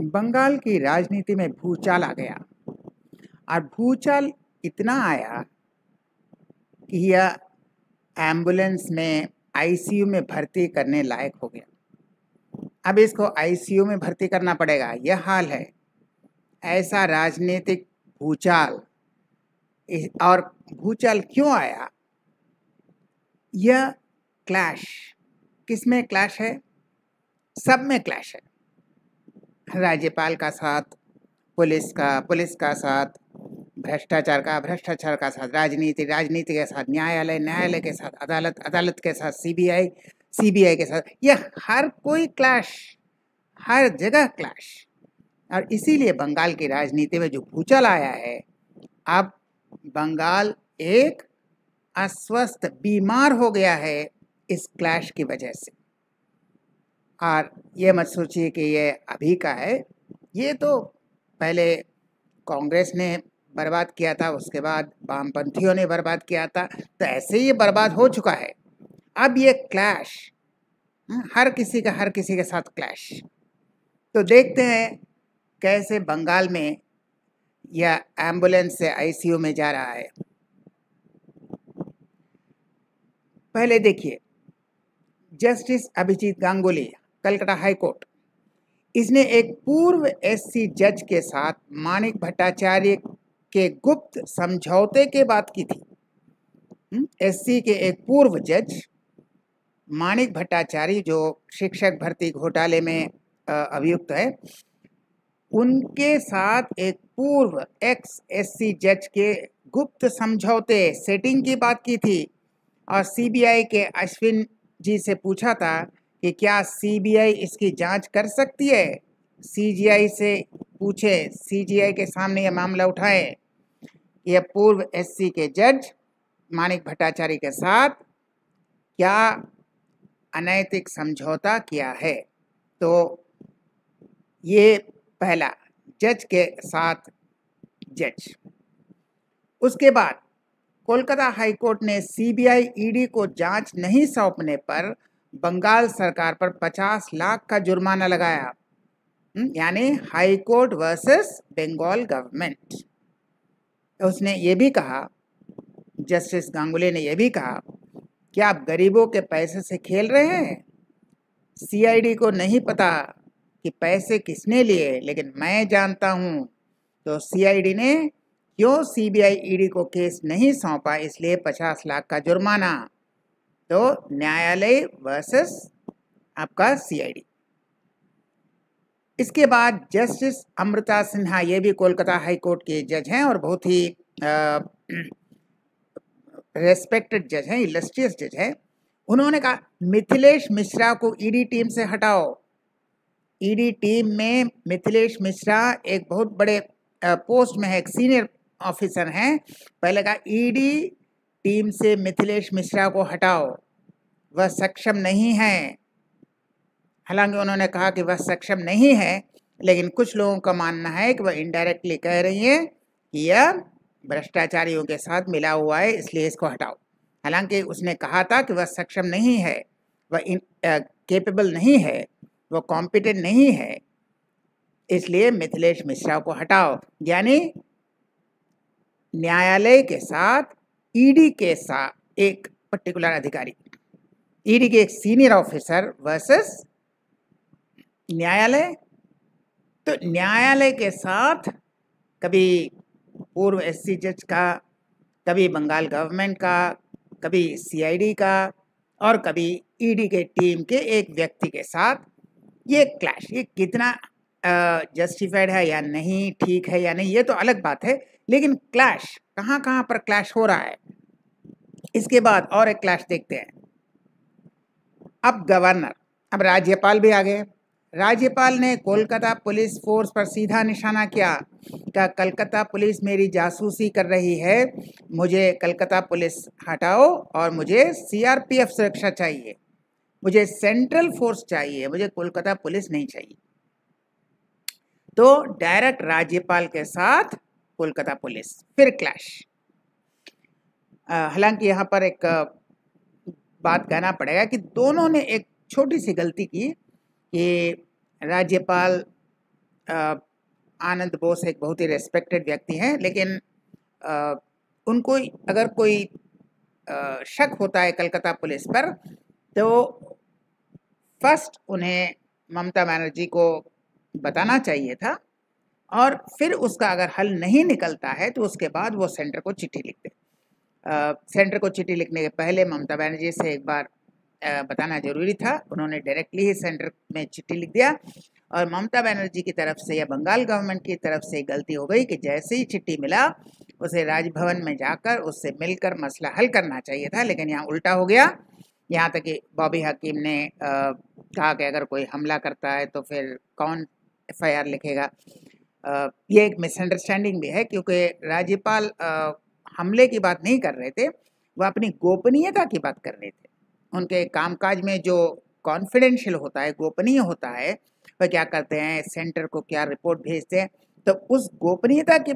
बंगाल की राजनीति में भूचाल आ गया और भूचाल इतना आया कि यह एम्बुलेंस में आईसीयू में भर्ती करने लायक हो गया। अब इसको आईसीयू में भर्ती करना पड़ेगा, यह हाल है। ऐसा राजनीतिक भूचाल। और भूचाल क्यों आया? यह क्लैश किसमें क्लैश है? सब में क्लैश है। राज्यपाल का साथ, पुलिस का साथ, भ्रष्टाचार का साथ, राजनीति के साथ, न्यायालय के साथ, अदालत के साथ, सीबीआई के साथ। यह हर कोई क्लैश, हर जगह क्लैश। और इसीलिए बंगाल की राजनीति में जो भूचाल आया है, अब बंगाल एक अस्वस्थ, बीमार हो गया है इस क्लैश की वजह से। और ये मत सोचिए कि ये अभी का है, ये तो पहले कांग्रेस ने बर्बाद किया था, उसके बाद वामपंथियों ने बर्बाद किया था, तो ऐसे ही ये बर्बाद हो चुका है। अब ये क्लैश, हर किसी के साथ क्लैश। तो देखते हैं कैसे बंगाल में यह एम्बुलेंस से आईसीयू में जा रहा है। पहले देखिए, Justice Abhijit Ganguly, Calcutta high court, इसने एक पूर्व एससी जज के साथ माणिक भट्टाचार्य के गुप्त समझौते के बात की थी। एससी के एक पूर्व जज माणिक भट्टाचार्य, जो शिक्षक भर्ती घोटाले में अभियुक्त है, उनके साथ एक पूर्व एक्स एससी जज के गुप्त समझौते, सेटिंग की बात की थी। और सीबीआई के अश्विन जी से पूछा था कि क्या सीबीआई इसकी जांच कर सकती है। सीजीआई से पूछे, सीजीआई के सामने यह मामला उठाए, यह पूर्व एससी के जज माणिक भट्टाचार्य के साथ क्या अनैतिक समझौता किया है। तो ये पहला, जज के साथ जज। उसके बाद कोलकाता हाई कोर्ट ने सीबीआई ईडी को जांच नहीं सौंपने पर बंगाल सरकार पर 50 लाख का जुर्माना लगाया। यानी high court versus Bengal government. उसने ये भी कहा, जस्टिस गांगुली ने यह भी कहा कि आप गरीबों के पैसे से खेल रहे हैं। सीआईडी को नहीं पता कि पैसे किसने लिए, लेकिन मैं जानता हूं। तो सीआईडी ने क्यों सीबीआई ईडी को केस नहीं सौंपा, इसलिए 50 लाख का जुर्माना। तो न्यायालय वर्सेस आपका सीआईडी। इसके बाद जस्टिस अमृता सिन्हा, ये भी कोलकाता हाई कोर्ट के जज हैं और बहुत ही रेस्पेक्टेड जज हैं, इलस्ट्रियस जज हैं। उन्होंने कहा मिथिलेश मिश्रा को ईडी टीम से हटाओ। ईडी टीम में मिथिलेश मिश्रा एक बहुत बड़े पोस्ट में है, एक सीनियर ऑफिसर हैं। पहले कहा ईडी टीम से मिथिलेश मिश्रा को हटाओ, वह सक्षम नहीं है। हालांकि उन्होंने कहा कि वह सक्षम नहीं है, लेकिन कुछ लोगों का मानना है कि वह इनडायरेक्टली कह रही है कि यह भ्रष्टाचारियों के साथ मिला हुआ है, इसलिए इसको हटाओ। हालांकि उसने कहा था कि वह सक्षम नहीं है, वह केपेबल नहीं है, वह कॉम्पिटेंट नहीं है, इसलिए मिथिलेश मिश्रा को हटाओ। यानी न्यायालय के साथ ईडी के साथ एक पर्टिकुलर अधिकारी, ईडी के एक सीनियर ऑफिसर वर्सेस न्यायालय। तो न्यायालय के साथ कभी पूर्व एससी जज का, कभी बंगाल गवर्नमेंट का, कभी सीआईडी का, और कभी ईडी के टीम के एक व्यक्ति के साथ ये क्लैश। ये कितना जस्टिफाइड है या नहीं, ठीक है या नहीं, ये तो अलग बात है, लेकिन क्लैश कहाँ कहाँ पर क्लैश हो रहा है। इसके बाद और एक क्लैश देखते हैं। अब गवर्नर, अब राज्यपाल भी आ गए। राज्यपाल ने कोलकाता पुलिस फोर्स पर सीधा निशाना किया। क्या कलकत्ता पुलिस मेरी जासूसी कर रही है, मुझे कलकत्ता पुलिस हटाओ और मुझे सीआरपीएफ सुरक्षा चाहिए, मुझे सेंट्रल फोर्स चाहिए, मुझे कोलकाता पुलिस नहीं चाहिए। तो डायरेक्ट राज्यपाल के साथ कोलकाता पुलिस, फिर क्लैश। हालांकि यहाँ पर एक बात कहना पड़ेगा कि दोनों ने एक छोटी सी गलती की कि राज्यपाल आनंद बोस एक बहुत ही रेस्पेक्टेड व्यक्ति हैं, लेकिन उनको अगर कोई शक होता है कलकत्ता पुलिस पर, तो फर्स्ट उन्हें ममता बनर्जी को बताना चाहिए था, और फिर उसका अगर हल नहीं निकलता है तो उसके बाद वो सेंटर को चिट्ठी लिख दे। सेंटर को चिट्ठी लिखने के पहले ममता बनर्जी से एक बार बताना जरूरी था। उन्होंने डायरेक्टली ही सेंटर में चिट्ठी लिख दिया, और ममता बनर्जी की तरफ से या बंगाल गवर्नमेंट की तरफ से गलती हो गई कि जैसे ही चिट्ठी मिला उसे राजभवन में जाकर उससे मिलकर मसला हल करना चाहिए था, लेकिन यहाँ उल्टा हो गया। यहाँ तक कि बॉबी हकीम ने कहा कि अगर कोई हमला करता है तो फिर कौन FIR लिखेगा। ये एक मिसअंडरस्टैंडिंग भी है, क्योंकि राज्यपाल हमले की बात नहीं कर रहे थे, वह अपनी गोपनीयता की बात कर रहे थे। उनके कामकाज में जो कॉन्फिडेंशियल होता है, गोपनीय होता है, वह क्या करते हैं, सेंटर को क्या रिपोर्ट भेजते हैं, तो उस गोपनीयता की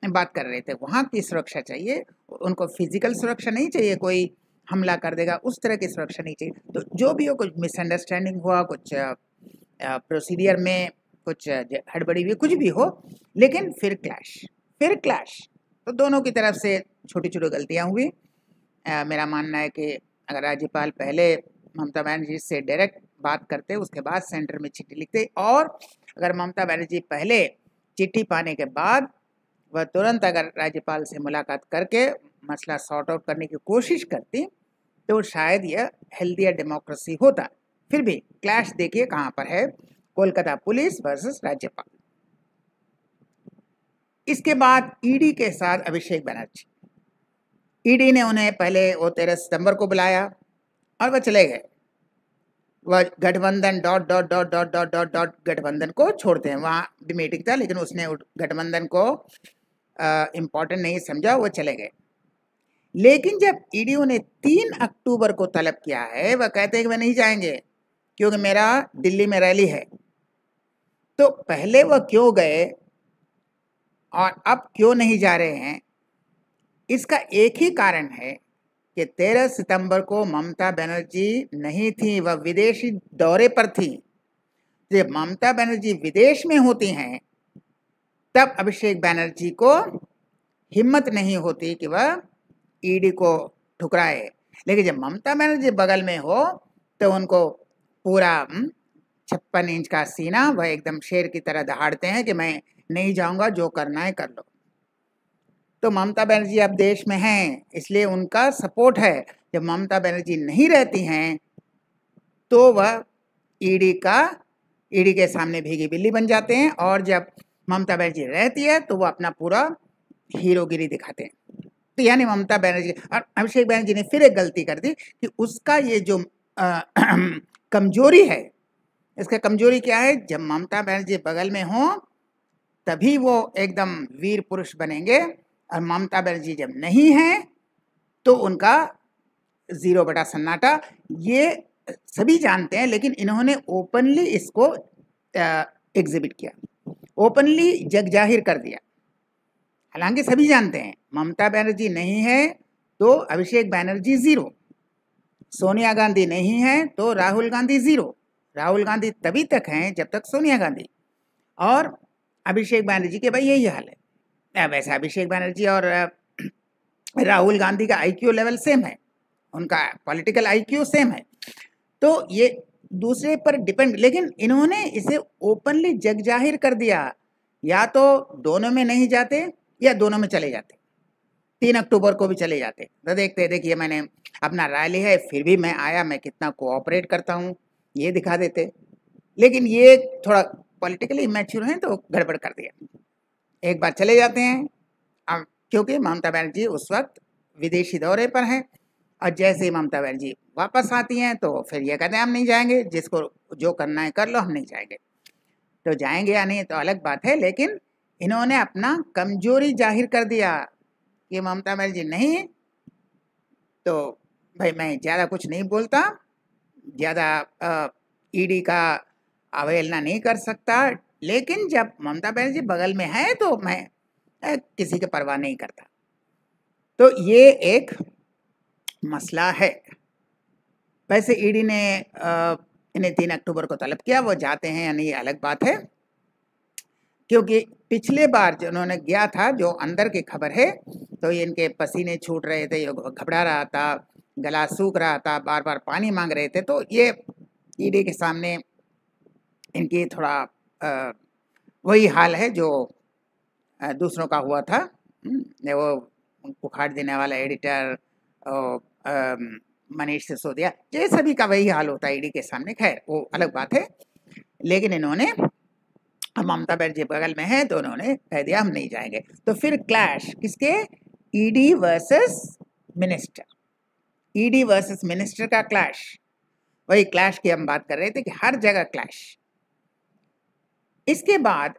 बात कर रहे थे। वहाँ की सुरक्षा चाहिए उनको, फिजिकल सुरक्षा नहीं चाहिए, कोई हमला कर देगा उस तरह की सुरक्षा नहीं चाहिए। तो जो भी हो, कुछ मिसअंडरस्टैंडिंग हुआ, कुछ प्रोसीडियर में कुछ हड़बड़ी हुई, कुछ भी हो, लेकिन फिर क्लैश तो दोनों की तरफ से छोटी छोटी गलतियां हुई। मेरा मानना है कि अगर राज्यपाल पहले ममता बनर्जी से डायरेक्ट बात करते, उसके बाद सेंटर में चिट्ठी लिखते, और अगर ममता बनर्जी पहले चिट्ठी पाने के बाद वह तुरंत अगर राज्यपाल से मुलाकात करके मसला सॉर्ट आउट करने की कोशिश करती, तो शायद यह हेल्दियर डेमोक्रेसी होता। फिर भी क्लैश देखिए कहाँ पर है, कोलकाता पुलिस वर्सेस राज्यपाल। इसके बाद ईडी के साथ अभिषेक बनर्जी, ईडी ने उन्हें पहले वो 13 सितंबर को बुलाया और वह चले गए। वह गठबंधन गठबंधन को छोड़ते हैं, वहाँ भी मीटिंग था, लेकिन उसने गठबंधन को इम्पोर्टेंट नहीं समझा, वो चले गए। लेकिन जब ईडी ने 3 अक्टूबर को तलब किया है, वह कहते हैं कि वह नहीं जाएंगे क्योंकि मेरा दिल्ली में रैली है। तो पहले वह क्यों गए और अब क्यों नहीं जा रहे हैं, इसका एक ही कारण है कि 13 सितंबर को ममता बनर्जी नहीं थी, वह विदेशी दौरे पर थी। जब ममता बनर्जी विदेश में होती हैं, तब अभिषेक बनर्जी को हिम्मत नहीं होती कि वह ईडी को ठुकराए। लेकिन जब ममता बनर्जी बगल में हो तो उनको पूरा 56 इंच का सीना, वह एकदम शेर की तरह दहाड़ते हैं कि मैं नहीं जाऊंगा, जो करना है कर लो। तो ममता बनर्जी अब देश में हैं, इसलिए उनका सपोर्ट है। जब ममता बनर्जी नहीं रहती हैं तो वह ईडी के सामने भीगी बिल्ली बन जाते हैं, और जब ममता बनर्जी रहती है तो वह अपना पूरा हीरोगिरी दिखाते हैं। तो यानी ममता बनर्जी और अभिषेक बनर्जी ने फिर एक गलती कर दी कि उसका ये जो कमजोरी है, इसका कमजोरी क्या है, जब ममता बनर्जी बगल में हो तभी वो एकदम वीर पुरुष बनेंगे, और ममता बनर्जी जब नहीं है तो उनका 0 बटा सन्नाटा। ये सभी जानते हैं, लेकिन इन्होंने ओपनली इसको एग्जिबिट किया, ओपनली जग जाहिर कर दिया। हालांकि सभी जानते हैं ममता बनर्जी नहीं है तो अभिषेक बनर्जी 0, सोनिया गांधी नहीं है तो राहुल गांधी 0। राहुल गांधी तभी तक हैं जब तक सोनिया गांधी, और अभिषेक बनर्जी के भाई यही हाल है। वैसे अभिषेक बनर्जी और राहुल गांधी का IQ लेवल सेम है, उनका पॉलिटिकल IQ सेम है, तो ये दूसरे पर डिपेंड। लेकिन इन्होंने इसे ओपनली जग जाहिर कर दिया, या तो दोनों में नहीं जाते या दोनों में चले जाते, 3 अक्टूबर को भी चले जाते। तो देखिए मैंने अपना रैली है फिर भी मैं आया, मैं कितना कोऑपरेट करता हूँ, ये दिखा देते। लेकिन ये थोड़ा पॉलिटिकली मैच्योर हैं तो गड़बड़ कर दिया, एक बार चले जाते हैं। अब क्योंकि ममता बनर्जी उस वक्त विदेशी दौरे पर हैं, और जैसे ही ममता बनर्जी वापस आती हैं तो फिर ये कहते हैं हम नहीं जाएंगे, जिसको जो करना है कर लो, हम नहीं जाएंगे। तो जाएंगे या नहीं तो अलग बात है, लेकिन इन्होंने अपना कमजोरी जाहिर कर दिया कि ममता बनर्जी नहीं तो भाई मैं ज़्यादा कुछ नहीं बोलता, ज़्यादा ईडी का अवहेलना नहीं कर सकता, लेकिन जब ममता बनर्जी बगल में है तो मैं किसी की परवाह नहीं करता। तो ये एक मसला है। वैसे ईडी ने इन्हें 3 अक्टूबर को तलब किया, वो जाते हैं या नहीं अलग बात है। क्योंकि पिछले बार जो उन्होंने गया था, जो अंदर की खबर है, तो ये इनके पसीने छूट रहे थे, ये घबरा रहा था, गला सूख रहा था, बार बार पानी मांग रहे थे। तो ये ईडी के सामने इनकी थोड़ा वही हाल है जो दूसरों का हुआ था। वो उखाड़ देने वाला एडिटर मनीष सिसोदिया, ये सभी का वही हाल होता है ईडी के सामने। खैर वो अलग बात है, लेकिन इन्होंने, ममता बनर्जी बगल में है तो उन्होंने कह दिया हम नहीं जाएंगे। तो फिर क्लैश किसके? ED versus minister, ED versus minister का क्लैश। वही क्लैश की हम बात कर रहे थे कि हर जगह क्लैश। इसके बाद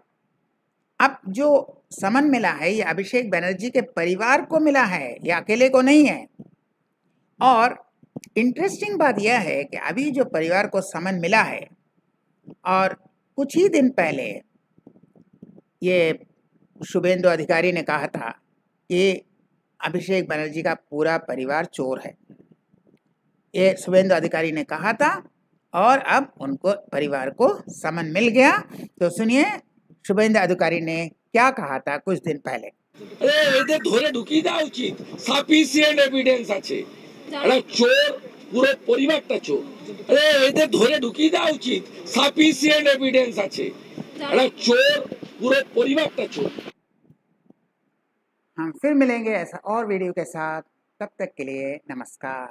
अब जो समन मिला है ये अभिषेक बनर्जी के परिवार को मिला है, ये अकेले को नहीं है। और इंटरेस्टिंग बात यह है कि अभी जो परिवार को समन मिला है, और कुछ ही दिन पहले ये शुभेंदु अधिकारी ने कहा था कि अभिषेक बनर्जी का पूरा परिवार चोर है, ये शुभेंदु अधिकारी ने कहा था, और अब उनको परिवार को समन मिल गया। तो सुनिए शुभेंदु अधिकारी ने क्या कहा था कुछ दिन पहले। এদের ধরে ঢুকিয়ে দেওয়া উচিত, সাফিসিয়েন্ট এভিডেন্স আছে, একটা চোর, পুরো পরিবারটা চোর। এদের ধরে ঢুকিয়ে দেওয়া উচিত, সাফিসিয়েন্ট এভিডেন্স আছে, একটা চোর, পুরো পরিবারটা চোর। हम फिर मिलेंगे ऐसा और वीडियो के साथ, तब तक के लिए नमस्कार।